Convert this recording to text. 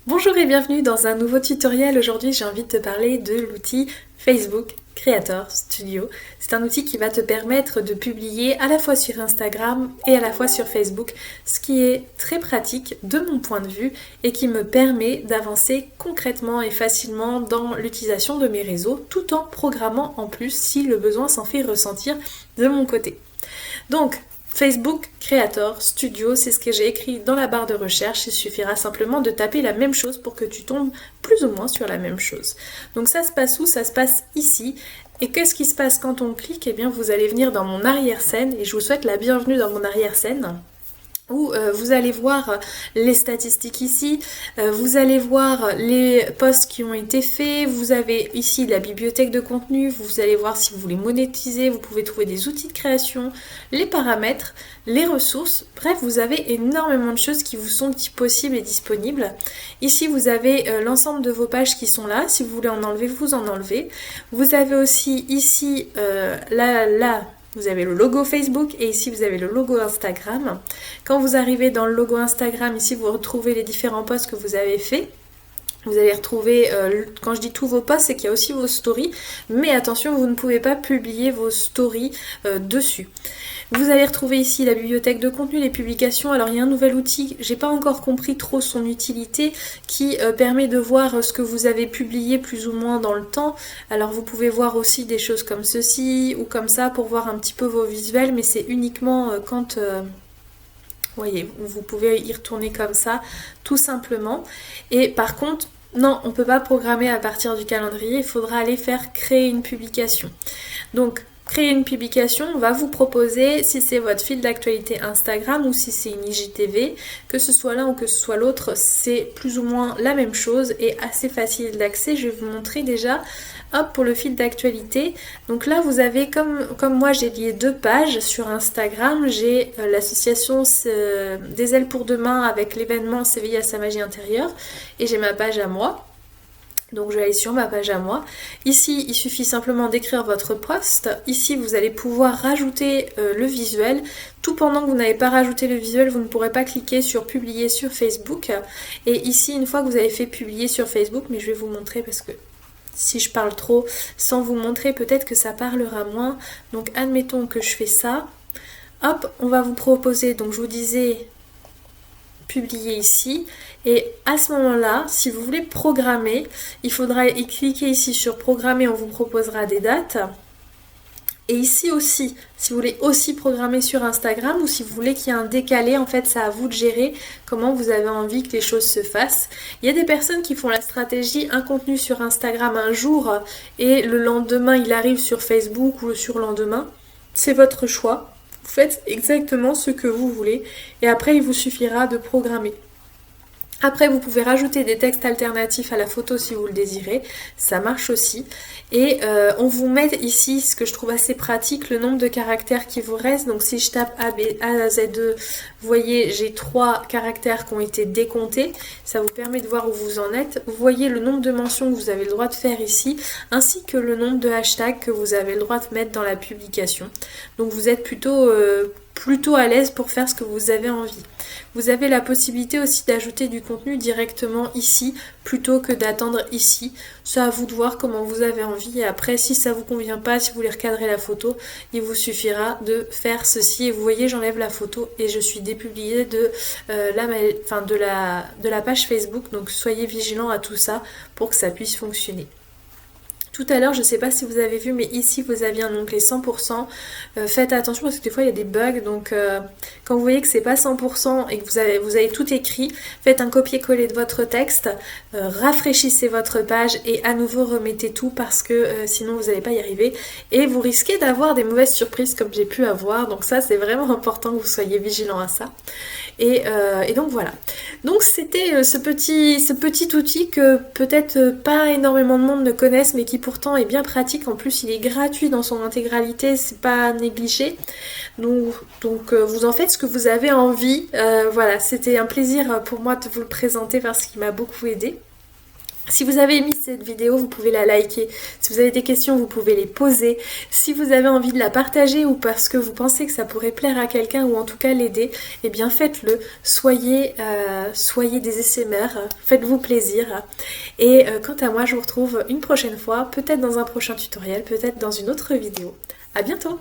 Bonjour et bienvenue dans un nouveau tutoriel. Aujourd'hui j'ai envie de te parler de l'outil Facebook Creator Studio. C'est un outil qui va te permettre de publier à la fois sur Instagram et à la fois sur Facebook, ce qui est très pratique de mon point de vue et qui me permet d'avancer concrètement et facilement dans l'utilisation de mes réseaux tout en programmant en plus si le besoin s'en fait ressentir de mon côté. Donc, Facebook Creator Studio, c'est ce que j'ai écrit dans la barre de recherche. Il suffira simplement de taper la même chose pour que tu tombes plus ou moins sur la même chose. Donc ça se passe où? Ça se passe ici. Et qu'est-ce qui se passe quand on clique? Eh bien, vous allez venir dans mon arrière-scène et je vous souhaite la bienvenue dans mon arrière-scène, où vous allez voir les statistiques ici, vous allez voir les posts qui ont été faits, vous avez ici la bibliothèque de contenu, vous allez voir si vous voulez monétiser, vous pouvez trouver des outils de création, les paramètres, les ressources, bref vous avez énormément de choses qui vous sont possibles et disponibles. Ici vous avez l'ensemble de vos pages qui sont là, si vous voulez en enlever, vous en enlevez. Vous avez aussi ici vous avez le logo Facebook et ici vous avez le logo Instagram. Quand vous arrivez dans le logo Instagram, ici vous retrouvez les différents posts que vous avez faits. Vous allez retrouver, quand je dis tous vos posts, c'est qu'il y a aussi vos stories, mais attention, vous ne pouvez pas publier vos stories dessus. Vous allez retrouver ici la bibliothèque de contenu, les publications. Alors il y a un nouvel outil, j'ai pas encore compris trop son utilité, qui permet de voir ce que vous avez publié plus ou moins dans le temps. Alors vous pouvez voir aussi des choses comme ceci ou comme ça pour voir un petit peu vos visuels, mais c'est uniquement quand... voyez, vous pouvez y retourner comme ça, tout simplement. Et par contre, non, on ne peut pas programmer à partir du calendrier, il faudra aller faire créer une publication. Donc, créer une publication, on va vous proposer, si c'est votre fil d'actualité Instagram ou si c'est une IGTV, que ce soit l'un ou que ce soit l'autre, c'est plus ou moins la même chose et assez facile d'accès. Je vais vous montrer déjà. Hop, pour le fil d'actualité. Donc là, vous avez, comme moi, j'ai lié deux pages sur Instagram. J'ai l'association des ailes pour demain avec l'événement S'éveiller à sa magie intérieure. Et j'ai ma page à moi. Donc je vais aller sur ma page à moi. Ici, il suffit simplement d'écrire votre post. Ici, vous allez pouvoir rajouter le visuel. Tout pendant que vous n'avez pas rajouté le visuel, vous ne pourrez pas cliquer sur publier sur Facebook. Et ici, une fois que vous avez fait publier sur Facebook, mais je vais vous montrer parce que si je parle trop sans vous montrer, peut-être que ça parlera moins. Donc admettons que je fais ça. Hop, on va vous proposer, donc je vous disais, publier ici. Et à ce moment-là, si vous voulez programmer, il faudra y cliquer ici sur programmer, on vous proposera des dates. Et ici aussi, si vous voulez aussi programmer sur Instagram ou si vous voulez qu'il y ait un décalé, en fait, c'est à vous de gérer comment vous avez envie que les choses se fassent. Il y a des personnes qui font la stratégie, un contenu sur Instagram un jour et le lendemain, il arrive sur Facebook ou le surlendemain. C'est votre choix. Vous faites exactement ce que vous voulez et après, il vous suffira de programmer. Après, vous pouvez rajouter des textes alternatifs à la photo si vous le désirez, ça marche aussi. Et on vous met ici, ce que je trouve assez pratique, le nombre de caractères qui vous reste. Donc si je tape A, B, A, Z2, vous voyez, j'ai 3 caractères qui ont été décomptés. Ça vous permet de voir où vous en êtes. Vous voyez le nombre de mentions que vous avez le droit de faire ici, ainsi que le nombre de hashtags que vous avez le droit de mettre dans la publication. Donc vous êtes plutôt à l'aise pour faire ce que vous avez envie. Vous avez la possibilité aussi d'ajouter du contenu directement ici plutôt que d'attendre ici. C'est à vous de voir comment vous avez envie et après si ça vous convient pas, si vous voulez recadrer la photo, il vous suffira de faire ceci et vous voyez j'enlève la photo et je suis dépubliée de la page Facebook, donc soyez vigilants à tout ça pour que ça puisse fonctionner. Tout à l'heure, je ne sais pas si vous avez vu, mais ici vous aviez un onglet 100%. Faites attention parce que des fois il y a des bugs. Donc quand vous voyez que c'est pas 100% et que vous avez tout écrit, faites un copier-coller de votre texte, rafraîchissez votre page et à nouveau remettez tout parce que sinon vous n'allez pas y arriver. Et vous risquez d'avoir des mauvaises surprises comme j'ai pu avoir. Donc ça c'est vraiment important que vous soyez vigilant à ça. Et donc voilà. Donc c'était ce petit outil que peut-être pas énormément de monde ne connaissent mais qui pourtant est bien pratique. En plus il est gratuit dans son intégralité, c'est pas négligé. Donc vous en faites ce que vous avez envie. Voilà, c'était un plaisir pour moi de vous le présenter parce qu'il m'a beaucoup aidé. Si vous avez aimé cette vidéo, vous pouvez la liker. Si vous avez des questions, vous pouvez les poser. Si vous avez envie de la partager ou parce que vous pensez que ça pourrait plaire à quelqu'un ou en tout cas l'aider, eh bien faites-le. Soyez des SMR, faites-vous plaisir. Et quant à moi, je vous retrouve une prochaine fois, peut-être dans un prochain tutoriel, peut-être dans une autre vidéo. À bientôt!